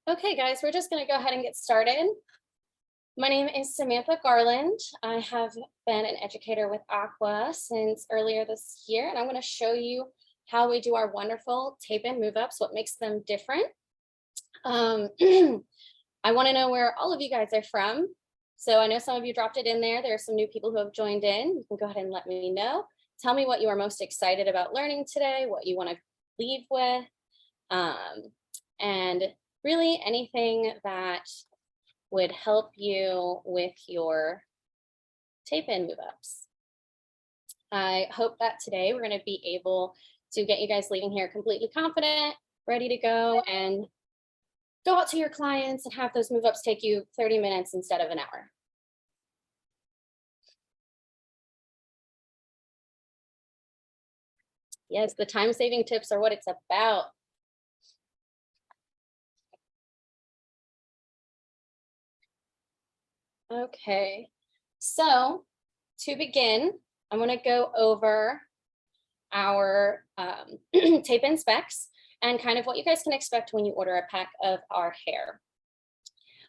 Okay, guys, we're just going to go ahead and get started. My name is Samantha Garland. I have been an educator with AQUA since earlier this year, and I'm going to show you how we do our wonderful tape-in move-ups, what makes them different. I want to know where all of you guys are from. So I know some of you dropped it in there. There are some new people who have joined in. You can go ahead and let me know. Tell me what you are most excited about learning today, what you want to leave with, and really anything that would help you with your tape-in move-ups. I hope that today we're going to be able to get you guys leaving here completely confident, ready to go, and go out to your clients and have those move-ups take you 30 minutes instead of an hour. Yes, the time-saving tips are what it's about. Okay, so to begin, I'm going to go over our tape-in specs and kind of what you guys can expect when you order a pack of our hair.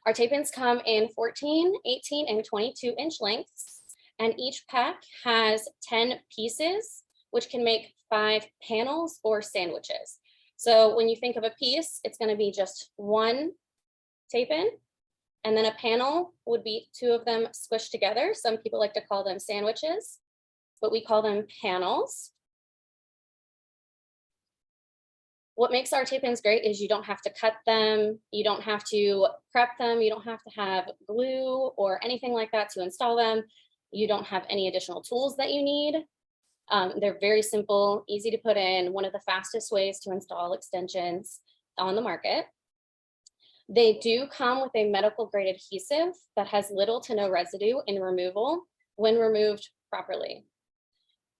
Our tape-ins come in 14, 18, and 22-inch lengths, and each pack has 10 pieces, which can make 5 panels or sandwiches. So when you think of a piece, it's going to be just one tape-in, and then a panel would be 2 of them squished together. Some people like to call them sandwiches, but we call them panels. What makes our tape-ins great is you don't have to cut them, you don't have to prep them, you don't have to have glue or anything like that to install them. You don't have any additional tools that you need. They're very simple, easy to put in, one of the fastest ways to install extensions on the market. They do come with a medical grade adhesive that has little to no residue in removal when removed properly.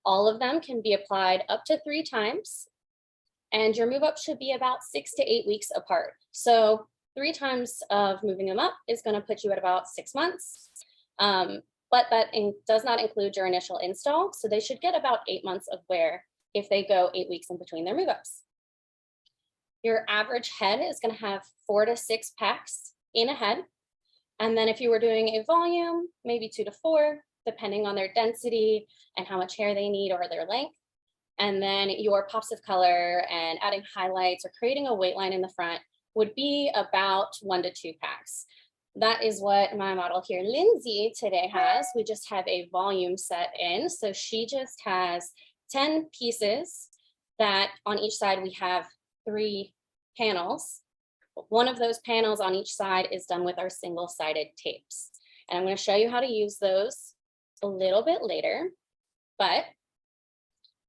All of them can be applied up to 3 times, and your move up should be about 6 to 8 weeks apart. So 3 times of moving them up is going to put you at about 6 months. But that does not include your initial install. So they should get about 8 months of wear if they go 8 weeks in between their move ups. Your average head is going to have 4 to 6 packs in a head. And then if you were doing a volume, maybe 2 to 4, depending on their density and how much hair they need or their length. And then your pops of color and adding highlights or creating a weight line in the front would be about 1 to 2 packs. That is what my model here, Lindsay, today has. We just have a volume set in. So she just has 10 pieces that on each side we have 3 panels. One of those panels on each side is done with our single-sided tapes. And I'm going to show you how to use those a little bit later, but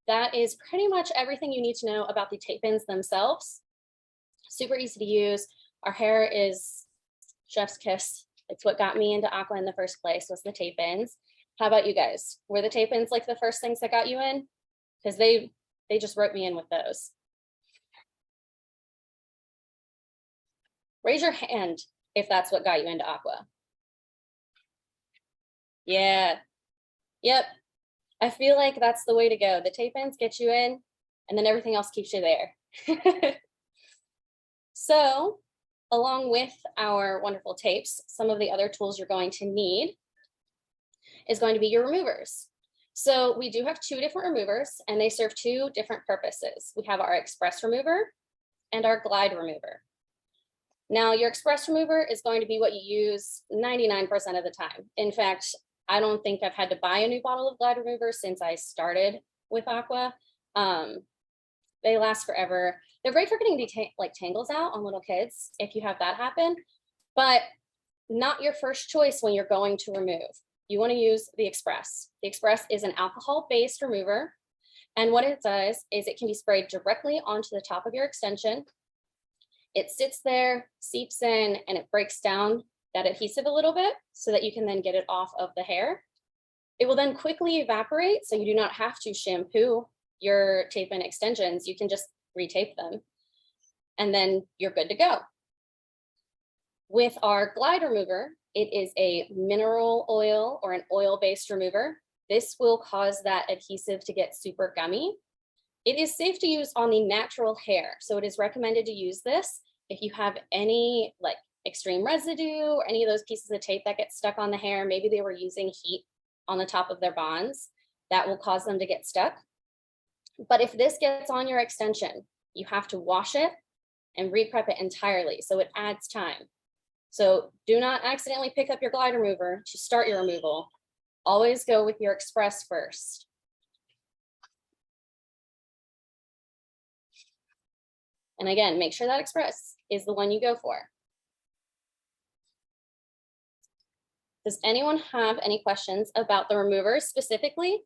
that is pretty much everything you need to know about the tape-ins themselves. Super easy to use. Our hair is chef's kiss. It's what got me into AQUA in the first place, was the tape-ins. How about you guys? Were the tape-ins like the first things that got you in? Because they just wrote me in with those. Raise your hand if that's what got you into AQUA. Yeah. Yep. I feel like that's the way to go. The tape-ins get you in, and then everything else keeps you there. So, along with our wonderful tapes, some of the other tools you're going to need is going to be your removers. So we do have 2 different removers, and they serve 2 different purposes. We have our express remover and our glide remover. Now, your express remover is going to be what you use 99% of the time. In fact, I don't think I've had to buy a new bottle of glide remover since I started with AQUA. They last forever. They're great for getting like tangles out on little kids if you have that happen, but not your first choice when you're going to remove. You want to use the Express. The Express is an alcohol-based remover, and what it does is it can be sprayed directly onto the top of your extension. It sits there, seeps in, and it breaks down that adhesive a little bit so that you can then get it off of the hair. It will then quickly evaporate, so you do not have to shampoo your tape-in extensions. You can just retape them, and then you're good to go. With our glide remover, it is a mineral oil or an oil-based remover. This will cause that adhesive to get super gummy. It is safe to use on the natural hair, so it is recommended to use this If you have any like extreme residue or any of those pieces of tape that get stuck on the hair, maybe they were using heat on the top of their bonds, that will cause them to get stuck. But if this gets on your extension, you have to wash it and re-prep it entirely, so it adds time. So do not accidentally pick up your glide remover to start your removal. Always go with your express first. And again, make sure that express is the one you go for. Does anyone have any questions about the removers specifically?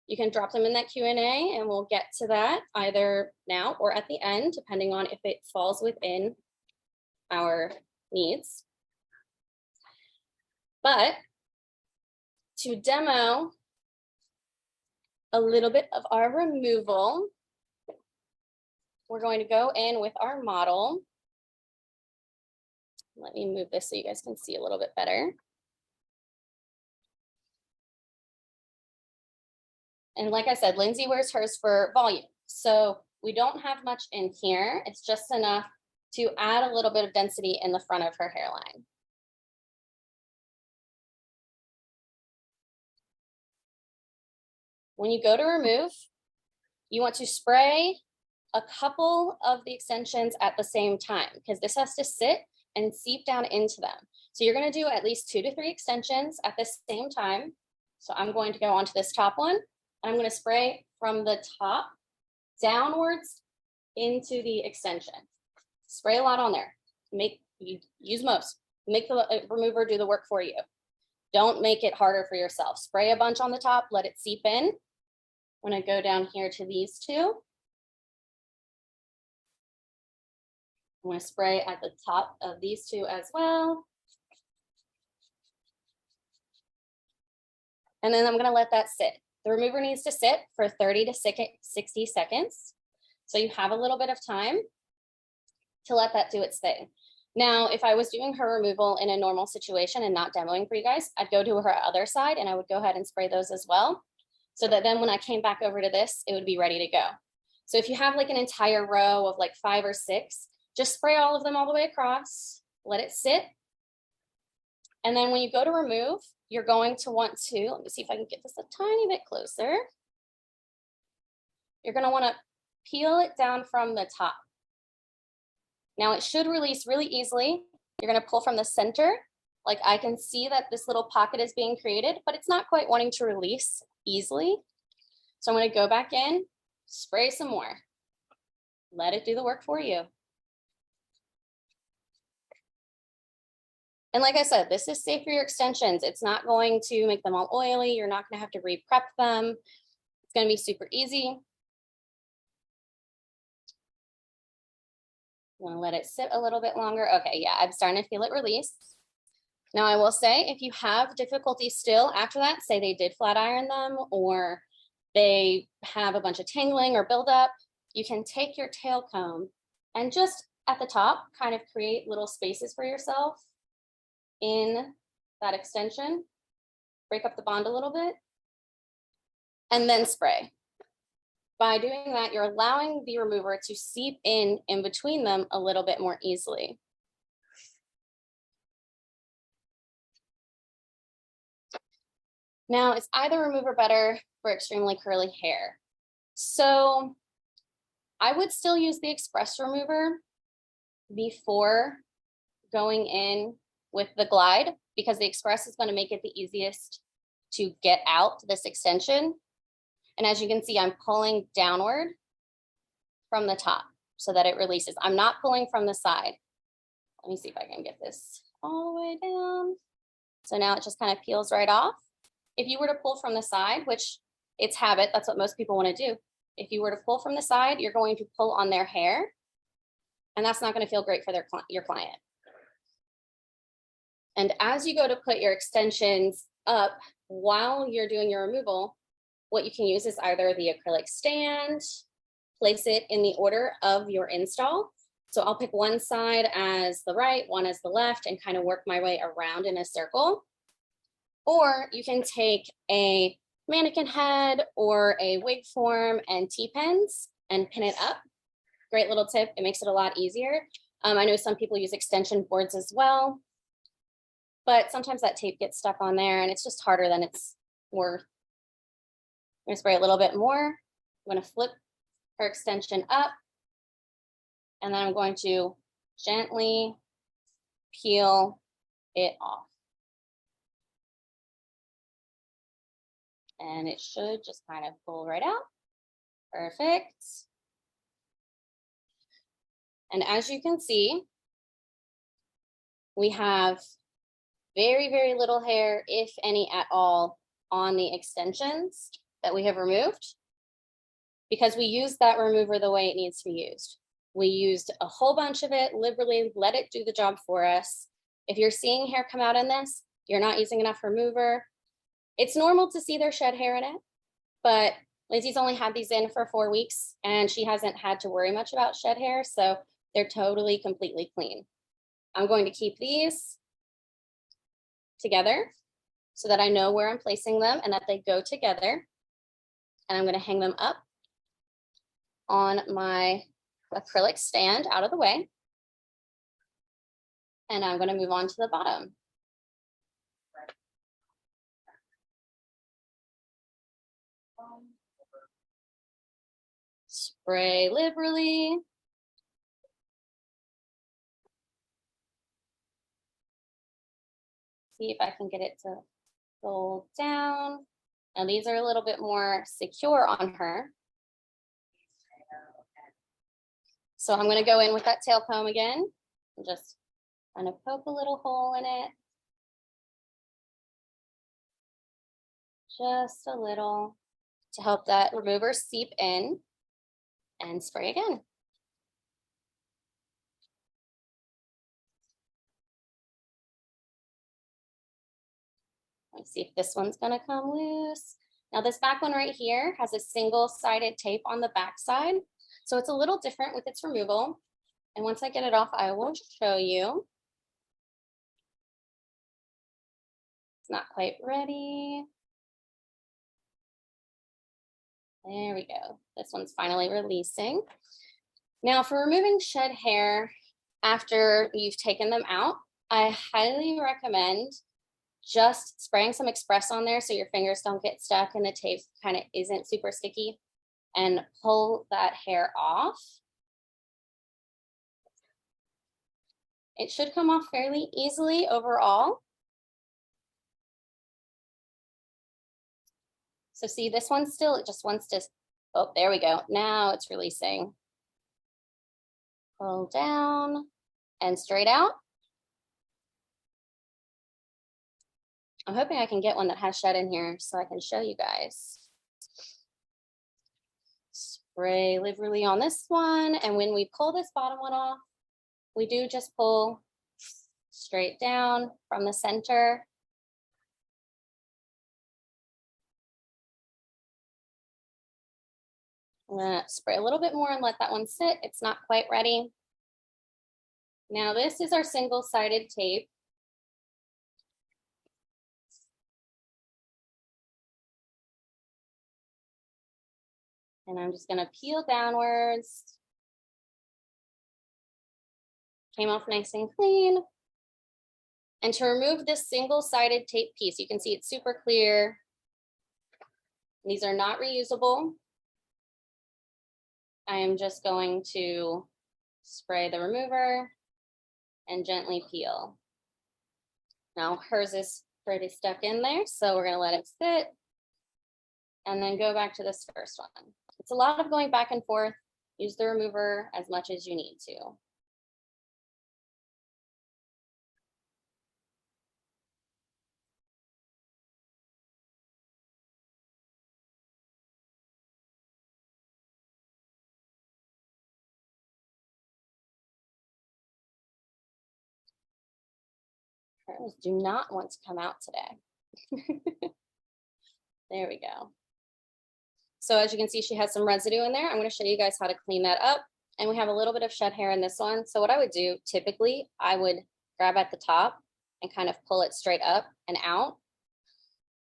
You can drop them in that Q&A and we'll get to that either now or at the end, depending on if it falls within our needs. But to demo a little bit of our removal, we're going to go in with our model. Let me move this so you guys can see a little bit better. And like I said, Lindsay wears hers for volume. So we don't have much in here. It's just enough to add a little bit of density in the front of her hairline. When you go to remove, you want to spray a couple of the extensions at the same time, because this has to sit and seep down into them. So you're going to do at least 2 to 3 extensions at the same time. So I'm going to go onto this top one. I'm going to spray from the top downwards into the extension. Spray a lot on there. Use most. Make the remover do the work for you. Don't make it harder for yourself. Spray a bunch on the top, let it seep in. When I go down here to these two, I'm going to spray at the top of these two as well. And then I'm going to let that sit. The remover needs to sit for 30 to 60 seconds. So you have a little bit of time to let that do its thing. Now, if I was doing her removal in a normal situation and not demoing for you guys, I'd go to her other side and I would go ahead and spray those as well. So that then when I came back over to this, it would be ready to go. So if you have like an entire row of like 5 or 6, just spray all of them all the way across, let it sit. And then when you go to remove, you're going to want to, let me see if I can get this a tiny bit closer. You're going to want to peel it down from the top. Now it should release really easily. You're going to pull from the center. Like I can see that this little pocket is being created, but it's not quite wanting to release easily. So I'm going to go back in, spray some more. Let it do the work for you. And like I said, this is safe for your extensions. It's not going to make them all oily. You're not going to have to re-prep them. It's going to be super easy. I'm going to let it sit a little bit longer. Okay, yeah, I'm starting to feel it release. Now I will say, if you have difficulty still after that, say they did flat iron them or they have a bunch of tangling or buildup, you can take your tail comb and just at the top kind of create little spaces for yourself in that extension, break up the bond a little bit, and then spray. By doing that, you're allowing the remover to seep in between them a little bit more easily. Now, is either remover better for extremely curly hair? So I would still use the express remover before going in with the glide, because the express is going to make it the easiest to get out this extension. And as you can see, I'm pulling downward from the top so that it releases. I'm not pulling from the side. Let me see if I can get this all the way down. So now it just kind of peels right off. If you were to pull from the side, which it's habit, that's what most people want to do. If you were to pull from the side, you're going to pull on their hair, and that's not going to feel great for your client. And as you go to put your extensions up while you're doing your removal, what you can use is either the acrylic stand, place it in the order of your install. So I'll pick one side as the right, one as the left, and kind of work my way around in a circle. Or you can take a mannequin head or a wig form and T-pins and pin it up. Great little tip. It makes it a lot easier. I know some people use extension boards as well, but sometimes that tape gets stuck on there and it's just harder than it's worth. I'm gonna spray a little bit more. I'm gonna flip her extension up, and then I'm going to gently peel it off. And it should just kind of pull right out. Perfect. And as you can see, we have very, very little hair, if any at all, on the extensions that we have removed, because we used that remover the way it needs to be used. We used a whole bunch of it liberally, let it do the job for us. If you're seeing hair come out in this, you're not using enough remover. It's normal to see their shed hair in it, but Lindsay's only had these in for 4 weeks and she hasn't had to worry much about shed hair, so they're totally, completely clean. I'm going to keep these together so that I know where I'm placing them and that they go together. And I'm going to hang them up on my acrylic stand out of the way. And I'm going to move on to the bottom. Spray liberally. See if I can get it to fold down. Now these are a little bit more secure on her. So I'm going to go in with that tail comb again and just kind of poke a little hole in it. Just a little to help that remover seep in, and spray again. Let's see if this one's going to come loose. Now this back one right here has a single-sided tape on the back side, so it's a little different with its removal. And once I get it off, I will show you. It's not quite ready. There we go. This one's finally releasing. Now for removing shed hair after you've taken them out, I highly recommend just spraying some Express on there so your fingers don't get stuck and the tape kind of isn't super sticky, and pull that hair off. It should come off fairly easily overall. So see, this one still, it just wants to, oh, there we go. Now it's releasing. Pull down and straight out. I'm hoping I can get one that has shed in here so I can show you guys. Spray liberally on this one. And when we pull this bottom one off, we do just pull straight down from the center. I'm gonna spray a little bit more and let that one sit. It's not quite ready. Now this is our single-sided tape. And I'm just gonna peel downwards. Came off nice and clean. And to remove this single-sided tape piece, you can see it's super clear. These are not reusable. I am just going to spray the remover and gently peel. Now hers is pretty stuck in there, so we're gonna let it sit and then go back to this first one. It's a lot of going back and forth. Use the remover as much as you need to. Hers do not want to come out today. There we go. So as you can see, she has some residue in there. I'm going to show you guys how to clean that up. And we have a little bit of shed hair in this one. So what I would do, typically, I would grab at the top and kind of pull it straight up and out.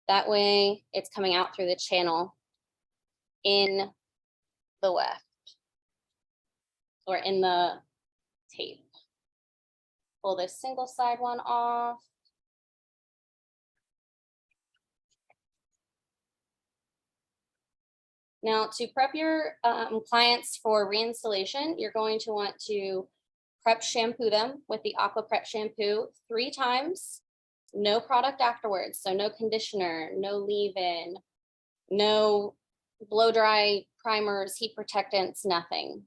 That way it's coming out through the channel in the weft or in the tape. pull this single side one off. Now, to prep your clients for reinstallation, you're going to want to prep shampoo them with the AQUA Prep shampoo 3 times. No product afterwards, so no conditioner, no leave-in, no blow dry primers, heat protectants, nothing.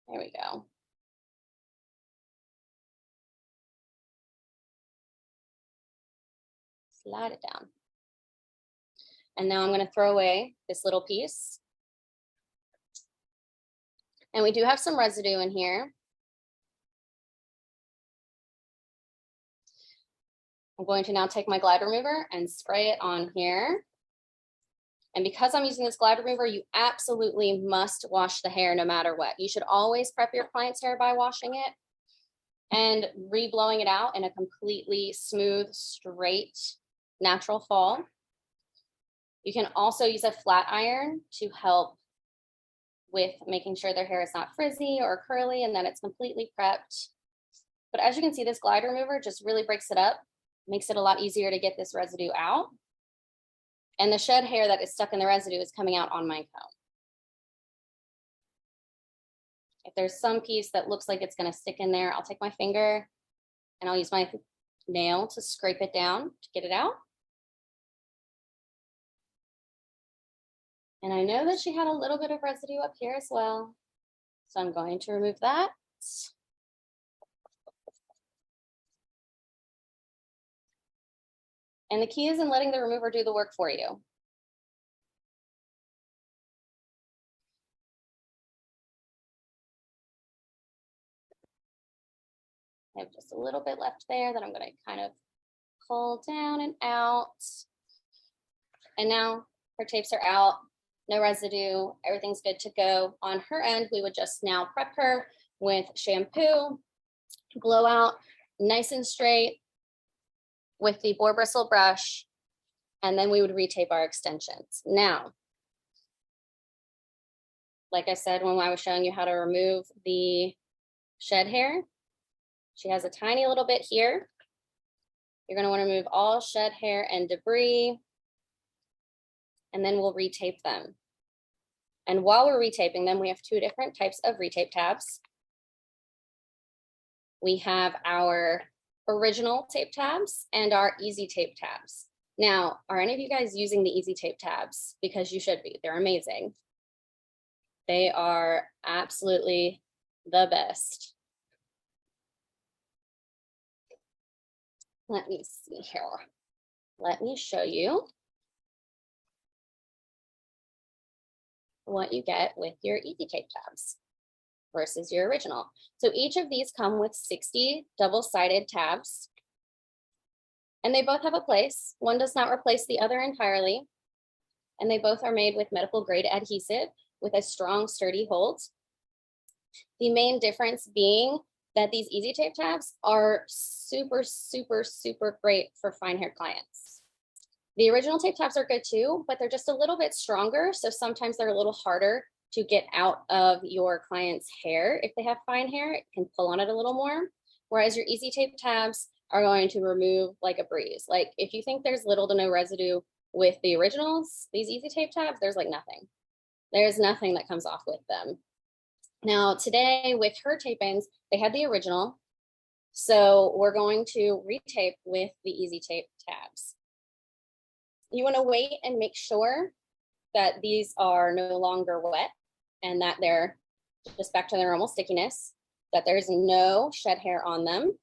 There we go. Slide it down. And now I'm going to throw away this little piece. And we do have some residue in here. I'm going to now take my glide remover and spray it on here. And because I'm using this glide remover, you absolutely must wash the hair no matter what. You should always prep your client's hair by washing it and re-blowing it out in a completely smooth, straight, natural fall. You can also use a flat iron to help with making sure their hair is not frizzy or curly and that it's completely prepped. But as you can see, this glide remover just really breaks it up, makes it a lot easier to get this residue out. And the shed hair that is stuck in the residue is coming out on my comb. If there's some piece that looks like it's going to stick in there, I'll take my finger and I'll use my nail to scrape it down to get it out. And I know that she had a little bit of residue up here as well. So I'm going to remove that. And the key is in letting the remover do the work for you. I have just a little bit left there that I'm going to kind of pull down and out. And now her tapes are out, no residue, everything's good to go. On her end, we would just now prep her with shampoo, blow out nice and straight with the boar bristle brush, and then we would retape our extensions. Now, like I said, when I was showing you how to remove the shed hair, she has a tiny little bit here. You're going to want to remove all shed hair and debris, and then we'll retape them. And while we're retaping them, we have 2 different types of retape tabs. We have our original tape tabs and our easy tape tabs. Now, are any of you guys using the easy tape tabs? Because you should be. They're amazing. They are absolutely the best. Let me see here. Let me show you what you get with your easy tape tabs versus your original. So each of these come with 60 double-sided tabs, and they both have a place. One does not replace the other entirely, and they both are made with medical grade adhesive with a strong, sturdy hold. The main difference being that these easy tape tabs are super, super, super great for fine hair clients. The original tape tabs are good too, but they're just a little bit stronger. So sometimes they're a little harder to get out of your client's hair. If they have fine hair, it can pull on it a little more. Whereas your easy tape tabs are going to remove like a breeze. Like if you think there's little to no residue with the originals, these easy tape tabs, there's like nothing. There's nothing that comes off with them. Now today with her tape-ins, they had the original. So we're going to retape with the easy tape tabs. You want to wait and make sure that these are no longer wet and that they're just back to their normal stickiness, that there's no shed hair on them.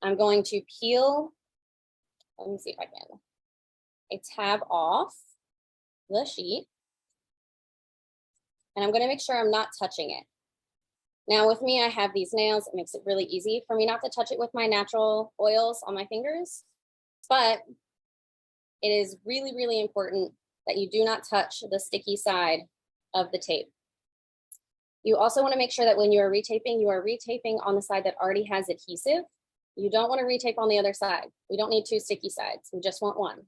I'm going to peel, let me see if I can, a tab off the sheet. And I'm going to make sure I'm not touching it. Now with me, I have these nails. It makes it really easy for me not to touch it with my natural oils on my fingers. But it is really, really important that you do not touch the sticky side of the tape. You also want to make sure that when you are retaping on the side that already has adhesive. You don't want to retape on the other side. We don't need 2 sticky sides. We just want one.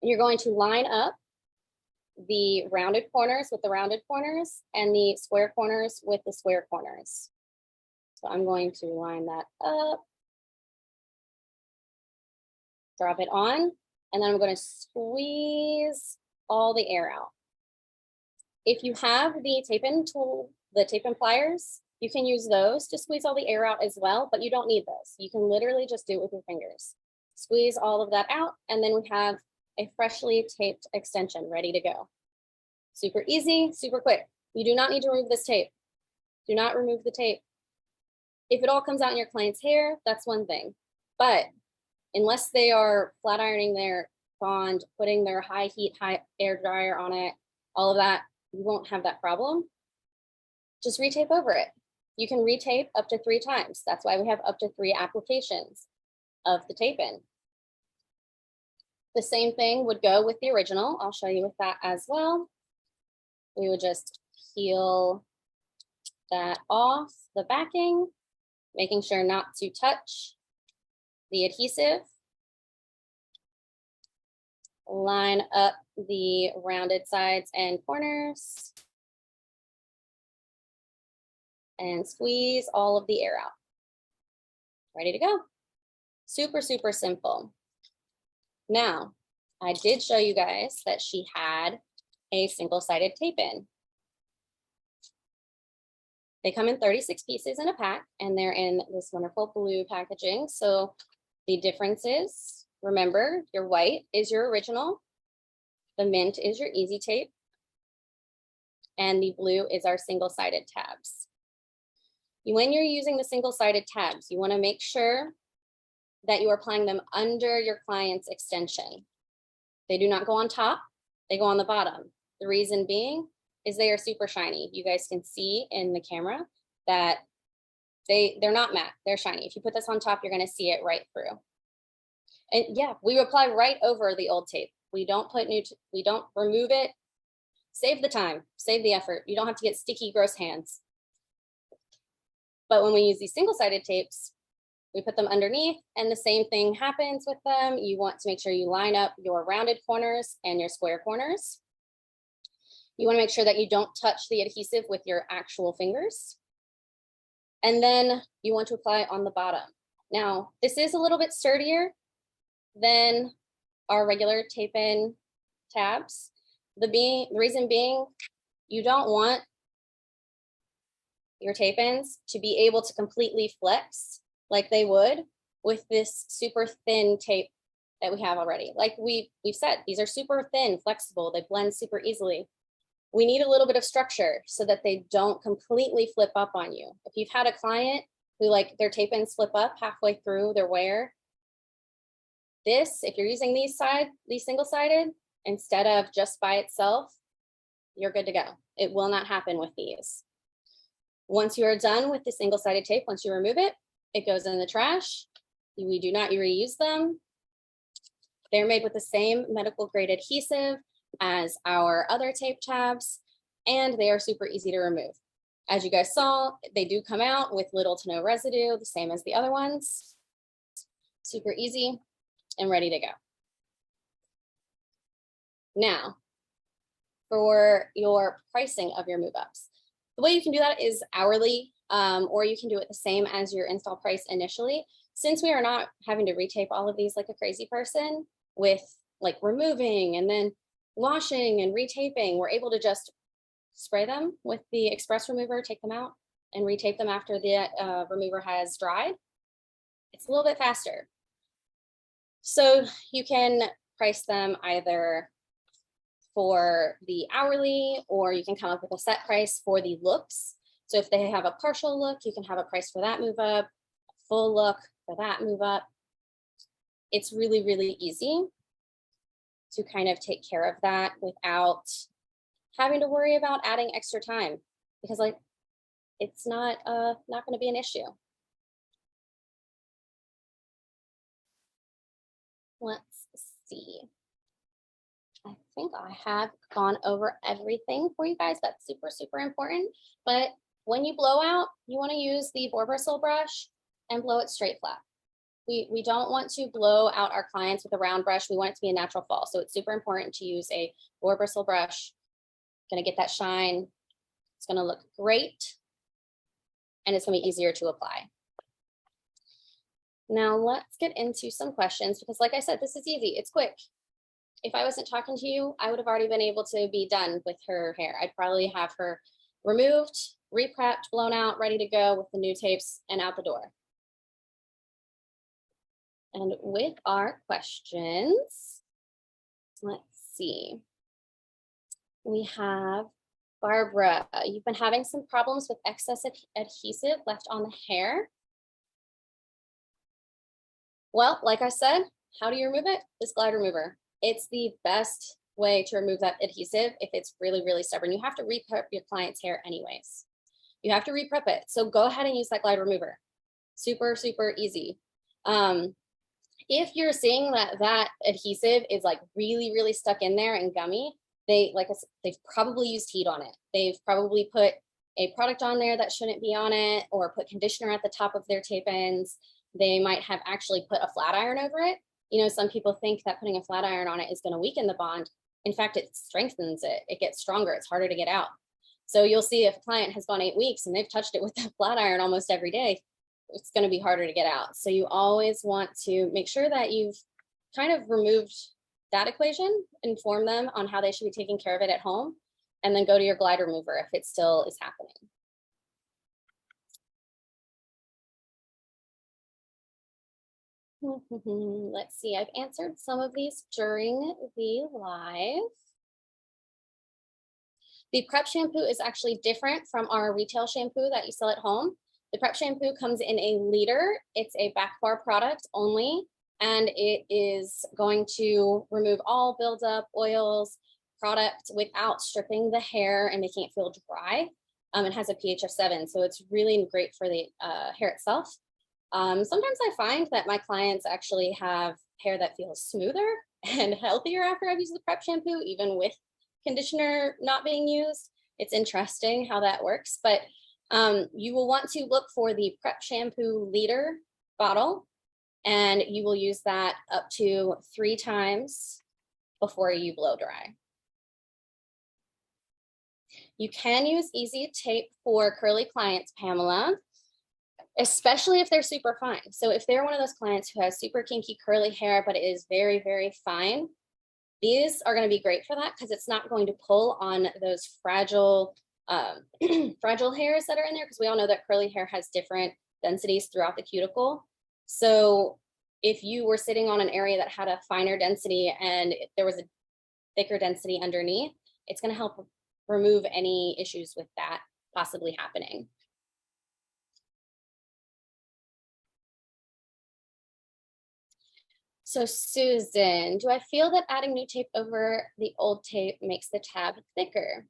And you're going to line up the rounded corners with the rounded corners and the square corners with the square corners. So I'm going to line that up, drop it on, and then I'm going to squeeze all the air out. If you have the tape-in tool, the tape-in pliers, you can use those to squeeze all the air out as well, but you don't need those. You can literally just do it with your fingers. Squeeze all of that out, and then we have a freshly taped extension ready to go. Super easy, super quick. You do not need to remove this tape. Do not remove the tape. If it all comes out in your client's hair, that's one thing. But unless they are flat ironing their bond, putting their high heat, high air dryer on it, all of that, you won't have that problem. Just retape over it. You can retape up to 3 times. That's why we have up to 3 applications of the tape-in. The same thing would go with the original. I'll show you with that as well. We would just peel that off the backing, making sure not to touch the adhesive. Line up the rounded sides and corners and squeeze all of the air out. Ready to go. Super, super simple. Now, I did show you guys that she had a single-sided tape-in. They come in 36 pieces in a pack, and they're in this wonderful blue packaging. So the difference is, remember, your white is your original, the mint is your easy tape, and the blue is our single-sided tabs. When you're using the single-sided tabs, you want to make sure that you are applying them under your client's extension. They do not go on top, they go on the bottom. The reason being is they are super shiny. You guys can see in the camera that they're not matte, they're shiny. If you put this on top, you're gonna see it right through. And yeah, we apply right over the old tape. We don't put we don't remove it. Save the time, save the effort. You don't have to get sticky, gross hands. But when we use these single-sided tapes, we put them underneath, and the same thing happens with them. You want to make sure you line up your rounded corners and your square corners. You want to make sure that you don't touch the adhesive with your actual fingers. And then you want to apply on the bottom. Now, this is a little bit sturdier than our regular tape-in tabs. The reason being, you don't want your tape-ins to be able to completely flex like they would with this super thin tape that we have already. Like we've said, these are super thin, flexible, they blend super easily. We need a little bit of structure so that they don't completely flip up on you. If you've had a client who like their tape-ins flip up halfway through their wear, if you're using these single-sided, instead of just by itself, you're good to go. It will not happen with these. Once you are done with the single-sided tape, once you remove it, it goes in the trash. We do not reuse them. They're made with the same medical grade adhesive as our other tape tabs, and they are super easy to remove. As you guys saw, they do come out with little to no residue, the same as the other ones. Super easy and ready to go. Now, for your pricing of your move-ups, the way you can do that is hourly, or you can do it the same as your install price initially. Since we are not having to retape all of these like a crazy person with like removing and then washing and retaping, we're able to just spray them with the express remover, take them out and retape them after the remover has dried. It's a little bit faster. So you can price them either for the hourly, or you can come up with a set price for the looks. So if they have a partial look, you can have a price for that move up, a full look for that move up. It's really, really easy to kind of take care of that without having to worry about adding extra time, because like it's not going to be an issue. Let's see. I think I have gone over everything for you guys. That's super, super important. But when you blow out, you want to use the boar bristle brush and blow it straight flat. We don't want to blow out our clients with a round brush. We want it to be a natural fall. So it's super important to use a boar bristle brush. Gonna get that shine. It's gonna look great. And it's gonna be easier to apply. Now let's get into some questions because like I said, this is easy, it's quick. If I wasn't talking to you, I would have already been able to be done with her hair. I'd probably have her removed, re-prepped, blown out, ready to go with the new tapes and out the door. And with our questions, let's see. We have Barbara. You've been having some problems with excess adhesive left on the hair. Well, like I said, how do you remove it? This glide remover. It's the best way to remove that adhesive if it's really, really stubborn. You have to re-prep your client's hair anyways. You have to re-prep it. So go ahead and use that glide remover. Super, super easy. If you're seeing that that adhesive is like really, really stuck in there and gummy, they've probably used heat on it. They've probably put a product on there that shouldn't be on it, or put conditioner at the top of their tape ends. They might have actually put a flat iron over it. You know, some people think that putting a flat iron on it is going to weaken the bond. In fact, it strengthens it. It gets stronger. It's harder to get out. So you'll see if a client has gone 8 weeks and they've touched it with a flat iron almost every day, it's going to be harder to get out. So you always want to make sure that you've kind of removed that equation, inform them on how they should be taking care of it at home, and then go to your glide remover if it still is happening. Let's see, I've answered some of these during the live. The prep shampoo is actually different from our retail shampoo that you sell at home. The prep shampoo comes in a liter. It's a back bar product only, and it is going to remove all buildup, oils, product without stripping the hair and making it feel dry. It has a pH of 7, so it's really great for the hair itself. Sometimes I find that my clients actually have hair that feels smoother and healthier after I've used the prep shampoo, even with conditioner not being used. It's interesting how that works, but you will want to look for the prep shampoo liter bottle, and you will use that up to 3 times before you blow dry. You can use easy tape for curly clients, Pamela, especially if they're super fine. So if they're one of those clients who has super kinky curly hair, but it is very, very fine, these are going to be great for that because it's not going to pull on those fragile fragile hairs that are in there, because we all know that curly hair has different densities throughout the cuticle. So if you were sitting on an area that had a finer density and there was a thicker density underneath, it's going to help remove any issues with that possibly happening. So Susan, do I feel that adding new tape over the old tape makes the tab thicker?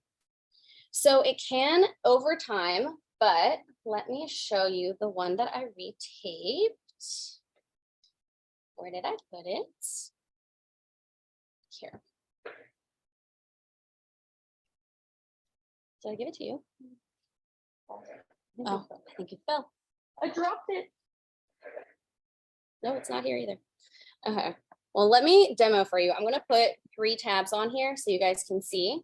So it can over time, but let me show you the one that I retaped. Where did I put it? Here. Did I give it to you? Oh, I think it fell. I dropped it. No, it's not here either. Okay. Well, let me demo for you. I'm going to put 3 tabs on here so you guys can see.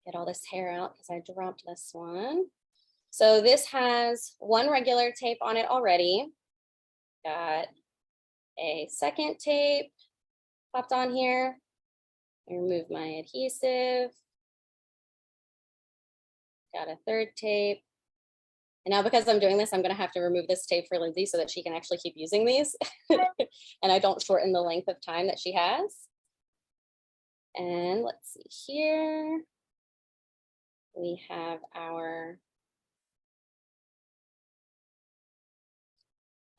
Get all this hair out because I dropped this one. So this has 1 regular tape on it already. Got a second tape popped on here. I remove my adhesive. Got a 3rd tape. And now because I'm doing this, I'm going to have to remove this tape for Lindsay so that she can actually keep using these. And I don't shorten the length of time that she has. And let's see here. We have our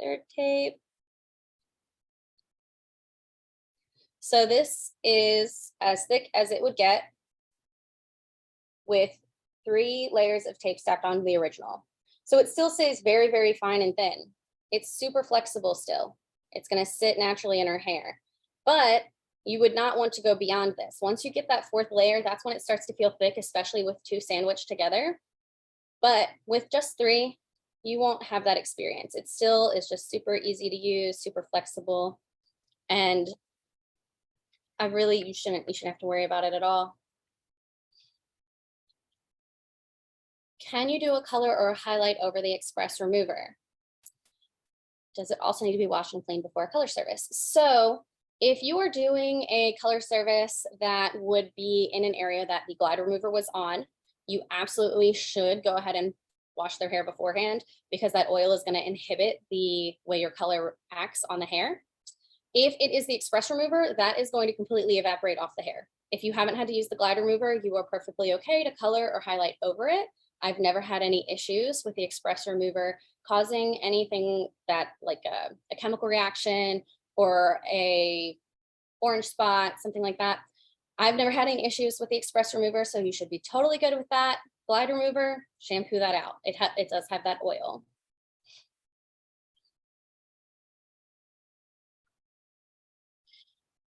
3rd tape. So this is as thick as it would get with 3 layers of tape stacked on the original. So it still stays very, very fine and thin. It's super flexible still. It's going to sit naturally in her hair. But You would not want to go beyond this. Once you get that fourth layer, that's when it starts to feel thick, especially with two sandwiched together. But with just three, you won't have that experience. It still is just super easy to use, super flexible. And you shouldn't have to worry about it at all. Can you do a color or a highlight over the express remover? Does it also need to be washed and cleaned before a color service? So if you are doing a color service that would be in an area that the glide remover was on, you absolutely should go ahead and wash their hair beforehand, because that oil is going to inhibit the way your color acts on the hair. If it is the express remover, that is going to completely evaporate off the hair. If you haven't had to use the glide remover, you are perfectly okay to color or highlight over it. I've never had any issues with the express remover causing anything that like a chemical reaction or a orange spot, something like that. I've never had any issues with the express remover, so you should be totally good with that. Glide remover, shampoo that out. It does have that oil.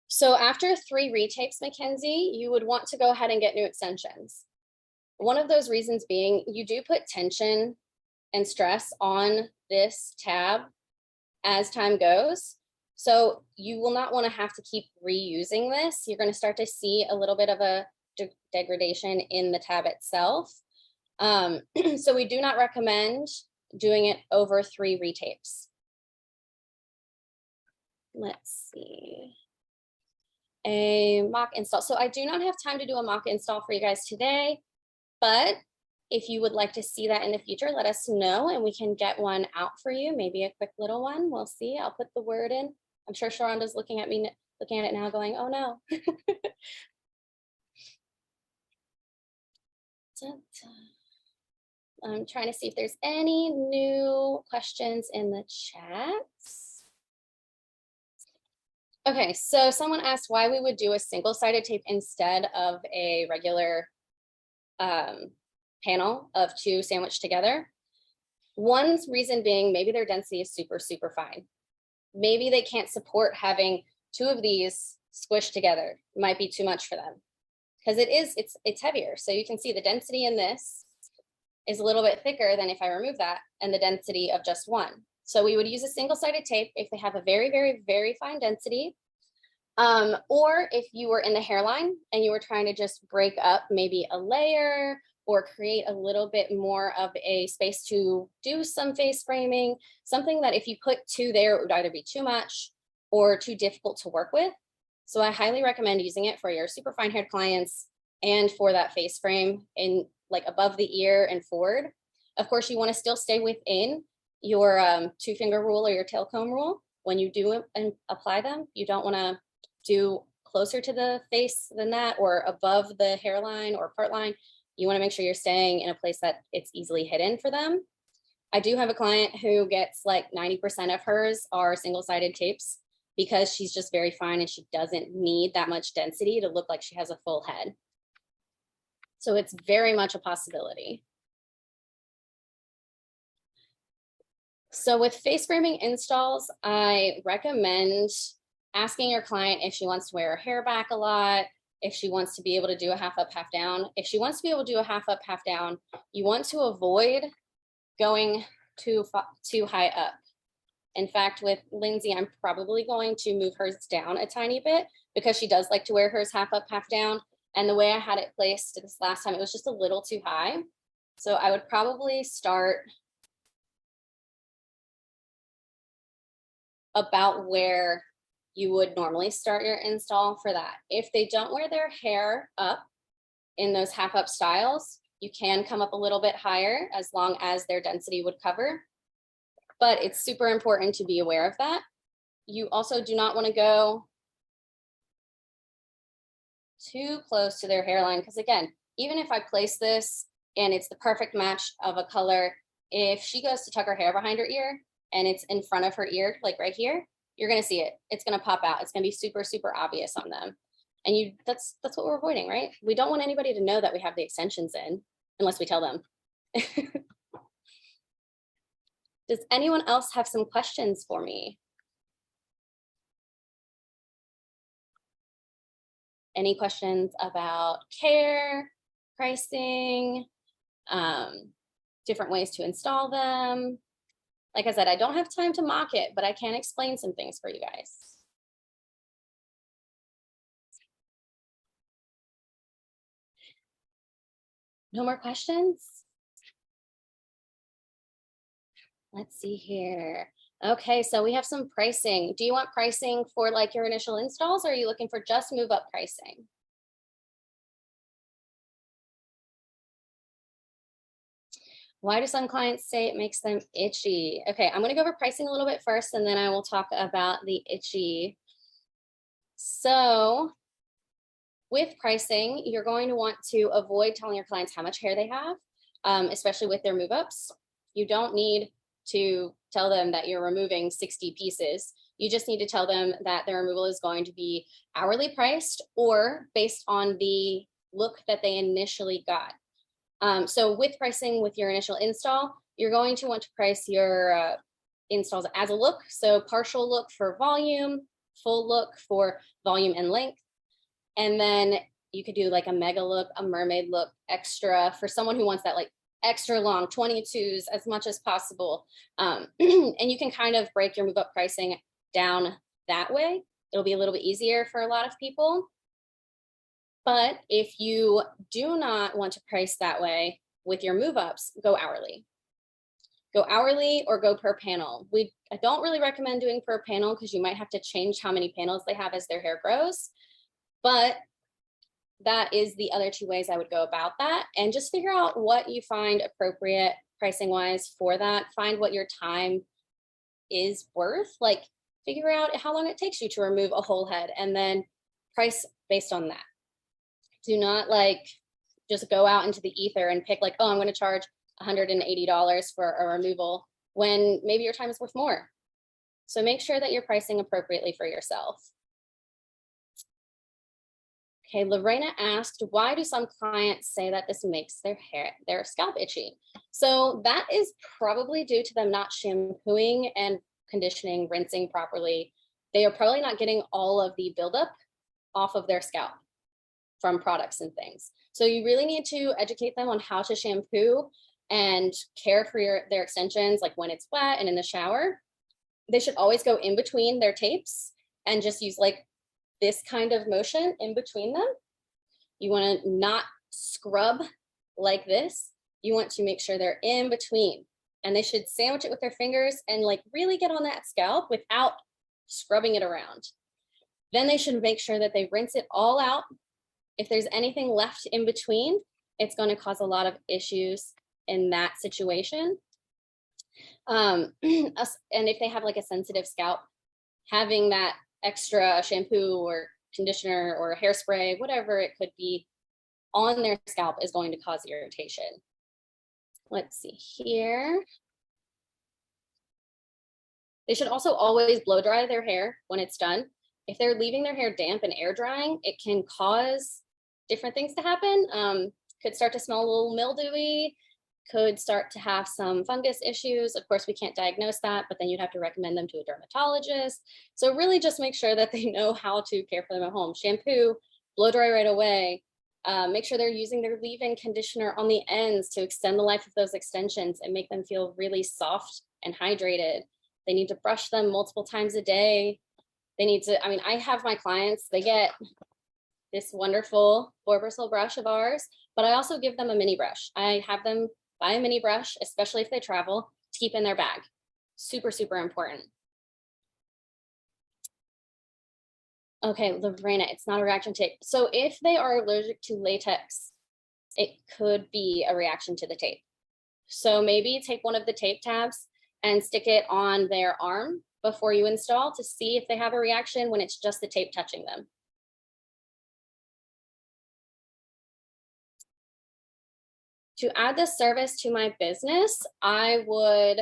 So after 3 retapes, Mackenzie, you would want to go ahead and get new extensions. One of those reasons being you do put tension and stress on this tab as time goes. So you will not want to have to keep reusing this. You're going to start to see a little bit of a degradation in the tab itself. So we do not recommend doing it over 3 retapes. Let's see. A mock install. So I do not have time to do a mock install for you guys today, but if you would like to see that in the future, let us know and we can get one out for you. Maybe a quick little one. We'll see. I'll put the word in. I'm sure Sharonda's looking at it now going, oh no. I'm trying to see if there's any new questions in the chats. Okay, so someone asked why we would do a single-sided tape instead of a regular panel of 2 sandwiched together. One reason being maybe their density is super, super fine. Maybe they can't support having 2 of these squished together. It might be too much for them because it's heavier. So you can see the density in this is a little bit thicker than if I remove that, and the density of just one. So we would use a single-sided tape if they have a very, very, very fine density. Or if you were in the hairline and you were trying to just break up maybe a layer or create a little bit more of a space to do some face framing, something that if you put 2 there, it would either be too much or too difficult to work with. So I highly recommend using it for your super fine haired clients and for that face frame in like above the ear and forward. Of course, you want to still stay within your 2-finger rule or your tail comb rule. When you do and apply them, you don't want to do closer to the face than that or above the hairline or part line. You want to make sure you're staying in a place that it's easily hidden for them. I do have a client who gets like 90% of hers are single-sided tapes because she's just very fine and she doesn't need that much density to look like she has a full head. So it's very much a possibility. So with face framing installs, I recommend asking your client if she wants to wear her hair back a lot, if she wants to be able to do a half up, half down. If she wants to be able to do a half up, half down, you want to avoid going too high up. In fact, with Lindsay, I'm probably going to move hers down a tiny bit because she does like to wear hers half up, half down. And the way I had it placed this last time, it was just a little too high. So I would probably start about where you would normally start your install for that. If they don't wear their hair up in those half up styles, you can come up a little bit higher as long as their density would cover. But it's super important to be aware of that. You also do not want to go too close to their hairline because again, even if I place this and it's the perfect match of a color, if she goes to tuck her hair behind her ear and it's in front of her ear, like right here, you're going to see it. It's going to pop out. It's going to be super, super obvious on them. And that's what we're avoiding, right? We don't want anybody to know that we have the extensions in unless we tell them. Does anyone else have some questions for me? any questions about care, pricing, different ways to install them. Like I said, I don't have time to mock it, but I can explain some things for you guys. No more questions? Let's see here. Okay, so we have some pricing. Do you want pricing for like your initial installs, or are you looking for just move up pricing? Why do some clients say it makes them itchy? Okay, I'm gonna go over pricing a little bit first, and then I will talk about the itchy. So with pricing, you're going to want to avoid telling your clients how much hair they have, especially with their move ups. You don't need to tell them that you're removing 60 pieces. You just need to tell them that their removal is going to be hourly priced or based on the look that they initially got. So with pricing with your initial install, you're going to want to price your installs as a look. So partial look for volume, full look for volume and length. And then you could do like a mega look, a mermaid look, extra for someone who wants that like extra long 22s as much as possible. And you can kind of break your move up pricing down that way. It'll be a little bit easier for a lot of people. But if you do not want to price that way with your move ups, go hourly. Go hourly or go per panel. I don't really recommend doing per panel because you might have to change how many panels they have as their hair grows. But that is the other two ways I would go about that. And just figure out what you find appropriate pricing wise for that. Find what your time is worth. Like figure out how long it takes you to remove a whole head and then price based on that. Do not like just go out into the ether and pick like, oh, I'm going to charge $180 for a removal when maybe your time is worth more. So make sure that you're pricing appropriately for yourself. Okay, Lorena asked, why do some clients say that this makes their scalp itchy? So that is probably due to them not shampooing and conditioning, rinsing properly. They are probably not getting all of the buildup off of their scalp from products and things. So you really need to educate them on how to shampoo and care for their extensions, like when it's wet and in the shower. They should always go in between their tapes and just use like this kind of motion in between them. You want to not scrub like this. You want to make sure they're in between, and they should sandwich it with their fingers and like really get on that scalp without scrubbing it around. Then they should make sure that they rinse it all out. If there's anything left in between, it's going to cause a lot of issues in that situation. And if they have like a sensitive scalp, having that extra shampoo or conditioner or hairspray, whatever it could be, on their scalp is going to cause irritation. Let's see here. They should also always blow dry their hair when it's done. If they're leaving their hair damp and air drying, it can cause different things to happen. Could start to smell a little mildewy, could start to have some fungus issues. Of course, we can't diagnose that, but then you'd have to recommend them to a dermatologist. So really just make sure that they know how to care for them at home. Shampoo, blow dry right away. Make sure they're using their leave-in conditioner on the ends to extend the life of those extensions and make them feel really soft and hydrated. They need to brush them multiple times a day. They need to, I have my clients, they get this wonderful 4-bristle brush of ours, but I also give them a mini brush. I have them buy a mini brush, especially if they travel, to keep in their bag. Super, super important. Okay, Lorena, it's not a reaction tape. So if they are allergic to latex, it could be a reaction to the tape. So maybe take one of the tape tabs and stick it on their arm before you install to see if they have a reaction when it's just the tape touching them. To add this service to my business, I would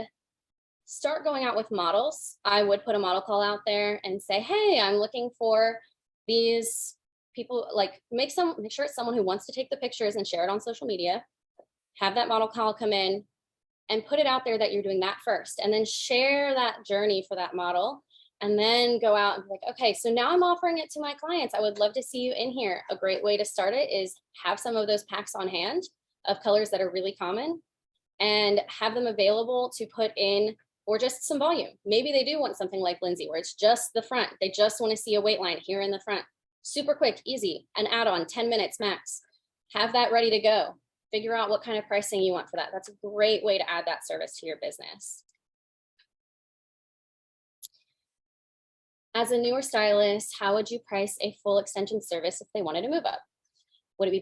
start going out with models. I would put a model call out there and say, hey, I'm looking for these people, like make sure it's someone who wants to take the pictures and share it on social media. Have that model call come in and put it out there that you're doing that first, and then share that journey for that model and then go out and be like, okay, so now I'm offering it to my clients. I would love to see you in here. A great way to start it is have some of those packs on hand of colors that are really common and have them available to put in or just some volume. Maybe they do want something like Lindsay, where it's just the front. They just want to see a weight line here in the front. Super quick, easy, an add-on, 10 minutes max. Have that ready to go. Figure out what kind of pricing you want for that. That's a great way to add that service to your business. As a newer stylist, how would you price a full extension service if they wanted to move up? Would it be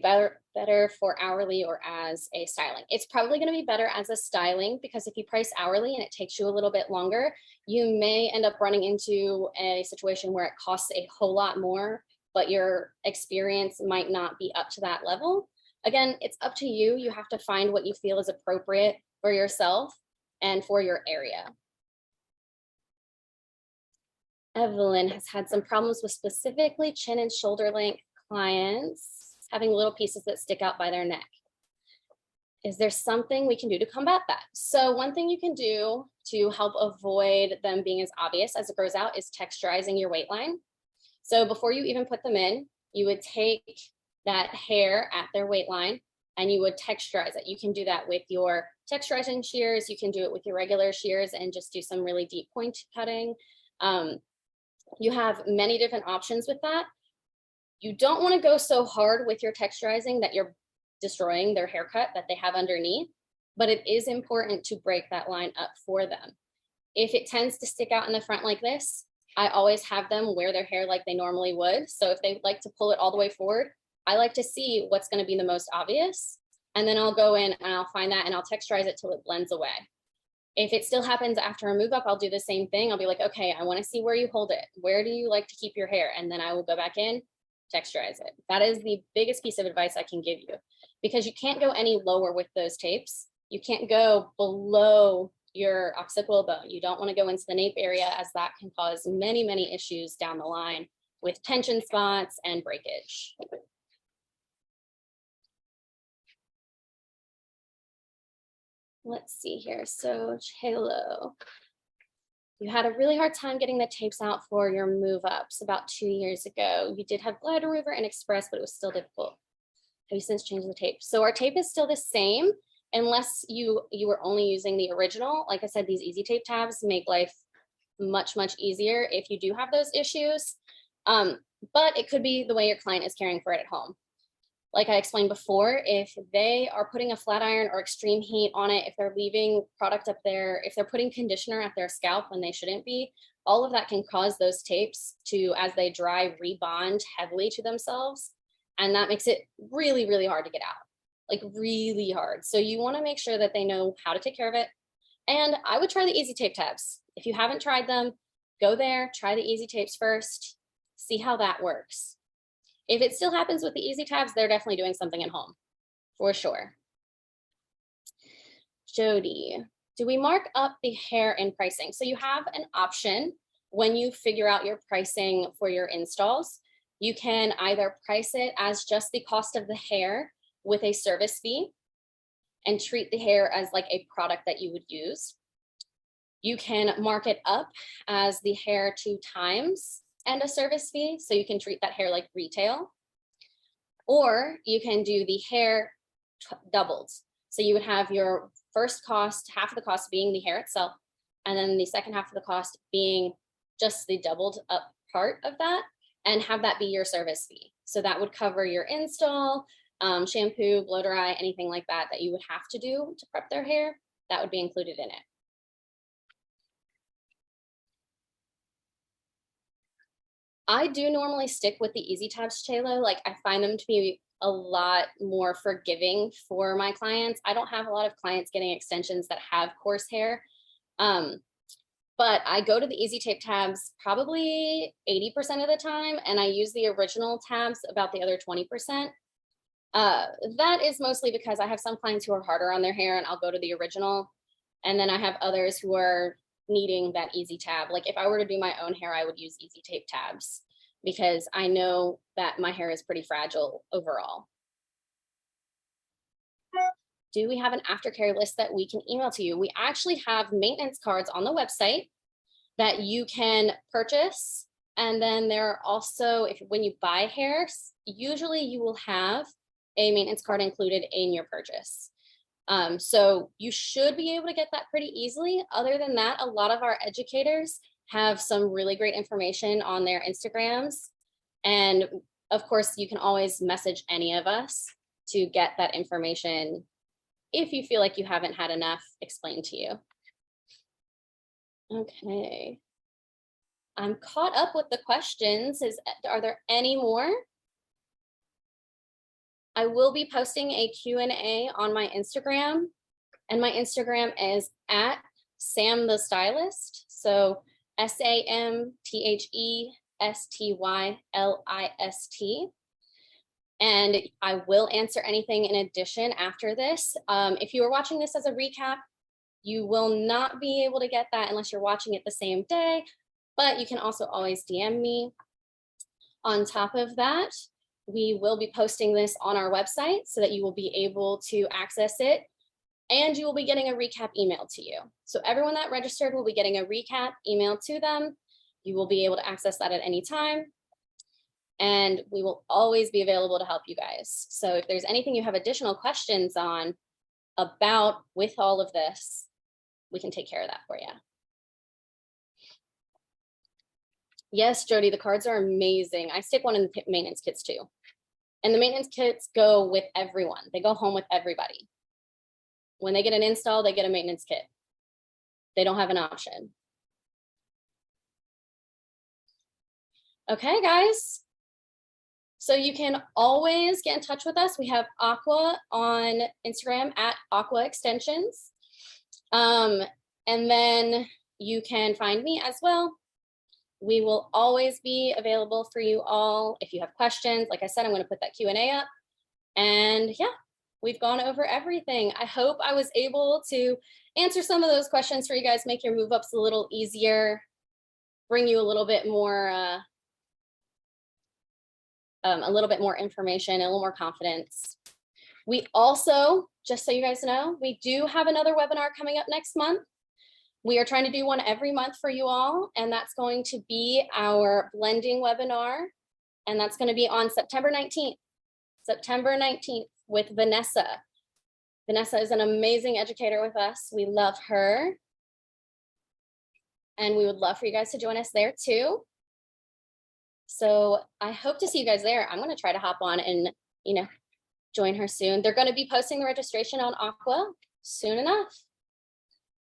better for hourly or as a styling? It's probably going to be better as a styling, because if you price hourly and it takes you a little bit longer, you may end up running into a situation where it costs a whole lot more, but your experience might not be up to that level. Again, it's up to you. You have to find what you feel is appropriate for yourself and for your area. Evelyn has had some problems with specifically chin and shoulder length clients having little pieces that stick out by their neck. Is there something we can do to combat that? So one thing you can do to help avoid them being as obvious as it grows out is texturizing your weight line. So before you even put them in, you would take that hair at their weight line and you would texturize it. You can do that with your texturizing shears. You can do it with your regular shears and just do some really deep point cutting. You have many different options with that. You don't want to go so hard with your texturizing that you're destroying their haircut that they have underneath, but it is important to break that line up for them. If it tends to stick out in the front like this, I always have them wear their hair like they normally would. So if they like to pull it all the way forward, I like to see what's going to be the most obvious. And then I'll go in and I'll find that and I'll texturize it till it blends away. If it still happens after a move up, I'll do the same thing. I'll be like, okay, I want to see where you hold it. Where do you like to keep your hair? And then I will go back in, texturize it. That is the biggest piece of advice I can give you, because you can't go any lower with those tapes. You can't go below your occipital bone. You don't want to go into the nape area, as that can cause many, many issues down the line with tension spots and breakage. Let's see here. So Chelo, you had a really hard time getting the tapes out for your move ups about 2 years ago. You did have Glider River and Express, but it was still difficult. Have you since changed the tape? So our tape is still the same, unless you were only using the original. Like I said, these easy tape tabs make life much, much easier if you do have those issues. But it could be the way your client is caring for it at home. Like I explained before, if they are putting a flat iron or extreme heat on it, if they're leaving product up there, if they're putting conditioner at their scalp when they shouldn't be, all of that can cause those tapes to, as they dry, rebond heavily to themselves. And that makes it really, really hard to get out, like really hard. So you want to make sure that they know how to take care of it. And I would try the easy tape tabs. If you haven't tried them, go there, try the easy tapes first, see how that works. If it still happens with the easy tabs, they're definitely doing something at home, for sure. Jody, do we mark up the hair in pricing? So you have an option when you figure out your pricing for your installs. You can either price it as just the cost of the hair with a service fee and treat the hair as like a product that you would use. You can mark it up as the hair 2 times and a service fee, so you can treat that hair like retail. Or you can do the hair doubled. So you would have your first cost, half of the cost being the hair itself, and then the second half of the cost being just the doubled up part of that, and have that be your service fee. So that would cover your install, shampoo, blow dry, anything like that that you would have to do to prep their hair, that would be included in it. I do normally stick with the easy tabs, Chayla. Like I find them to be a lot more forgiving for my clients. I don't have a lot of clients getting extensions that have coarse hair. But I go to the easy tape tabs probably 80% of the time, and I use the original tabs about the other 20%. That is mostly because I have some clients who are harder on their hair and I'll go to the original. And then I have others who are needing that easy tab. Like if I were to do my own hair, I would use easy tape tabs because I know that my hair is pretty fragile overall. Do we have an aftercare list that we can email to you? We actually have maintenance cards on the website. that you can purchase. And then there are also, when you buy hair, usually you will have a maintenance card included in your purchase. So you should be able to get that pretty easily. Other than that, a lot of our educators have some really great information on their Instagrams. And of course, you can always message any of us to get that information if you feel like you haven't had enough explained to you. Okay. I'm caught up with the questions. Are there any more? I will be posting a Q&A on my Instagram, and my Instagram is at Sam the Stylist. So SAMTHESTYLIST. And I will answer anything in addition after this. If you are watching this as a recap, you will not be able to get that unless you're watching it the same day, but you can also always DM me. On top of that, we will be posting this on our website so that you will be able to access it, and you will be getting a recap email to you. So everyone that registered will be getting a recap email to them. You will be able to access that at any time, and we will always be available to help you guys. So if there's anything you have additional questions on about with all of this, we can take care of that for you. Yes, Jody, the cards are amazing. I stick one in the maintenance kits too. And the maintenance kits go with everyone. They go home with everybody. When they get an install, they get a maintenance kit. They don't have an option. Okay, guys. So you can always get in touch with us. We have AQUA on Instagram at AQUA Extensions. And then you can find me as well. We will always be available for you all. If you have questions, like I said, I'm going to put that Q&A up. And yeah, we've gone over everything. I hope I was able to answer some of those questions for you guys, make your move ups a little easier, bring you a little bit more information, and a little more confidence. We also, just so you guys know, we do have another webinar coming up next month. We are trying to do one every month for you all, and that's going to be our blending webinar, and that's going to be on September 19th. September 19th with Vanessa. Vanessa is an amazing educator with us. We love her, and we would love for you guys to join us there too. So I hope to see you guys there. I'm going to try to hop on and, join her soon. They're going to be posting the registration on AQUA soon enough.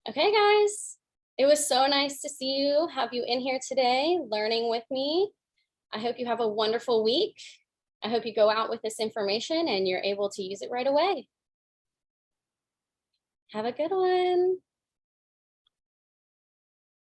Okay, guys, it was so nice to see you, have you in here today, learning with me. I hope you have a wonderful week. I hope you go out with this information and you're able to use it right away. Have a good one.